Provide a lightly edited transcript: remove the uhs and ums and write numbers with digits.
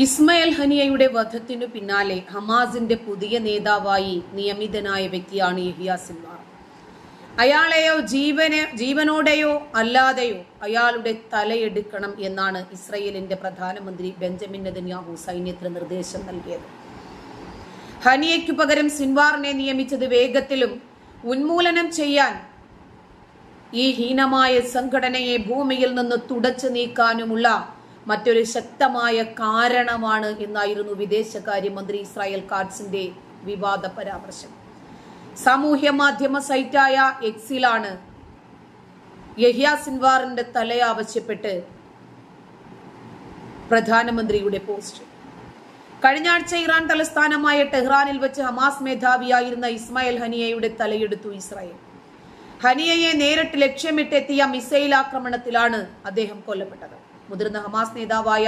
ഇസ്മായിൽ ഹനിയയുടെ വധത്തിനു പിന്നാലെ ഹമാസിന്റെ പുതിയ നേതാവായി നിയമിതനായ വ്യക്തിയാണ് യഹിയ സിൻവാർ. അയാളെയോ ജീവനോടെയോ അല്ലാതെയോ അയാളുടെ തലയെടുക്കണം എന്നാണ് ഇസ്രയേലിന്റെ പ്രധാനമന്ത്രി ബെഞ്ചമിൻ നെതന്യാഹു സൈന്യത്തിന് നിർദ്ദേശം നൽകിയത്. ഹനിയയ്ക്കു പകരം സിൻവാറിനെ നിയമിച്ചത് വേഗത്തിലും ഉന്മൂലനം ചെയ്യാൻ ഈ ഹീനമായ സംഘടനയെ ഭൂമിയിൽ നിന്ന് തുടച്ചു നീക്കാനുമുള്ള മറ്റൊരു ശക്തമായ കാരണമാണ് എന്നായിരുന്നു വിദേശകാര്യമന്ത്രി ഇസ്രായേൽ കാറ്റ്സിന്റെ വിവാദ പരാമർശം. സാമൂഹ്യ മാധ്യമ സൈറ്റായ എക്സിലാണ് യഹിയ സിൻവാറിന്റെ തല ആവശ്യപ്പെട്ട് പ്രധാനമന്ത്രിയുടെ പോസ്റ്റ്. കഴിഞ്ഞ ആഴ്ച ഇറാൻ തലസ്ഥാനമായ ടെഹ്റാനിൽ വെച്ച് ഹമാസ് മേധാവിയായിരുന്ന ഇസ്മായിൽ ഹനിയയുടെ തലയെടുത്തു ഇസ്രായേൽ. ഹനിയയെ നേരിട്ട് ലക്ഷ്യമിട്ടെത്തിയ മിസൈൽ ആക്രമണത്തിലാണ് അദ്ദേഹം കൊല്ലപ്പെട്ടത്. മുതിർന്ന ഹമാസ് നേതാവായ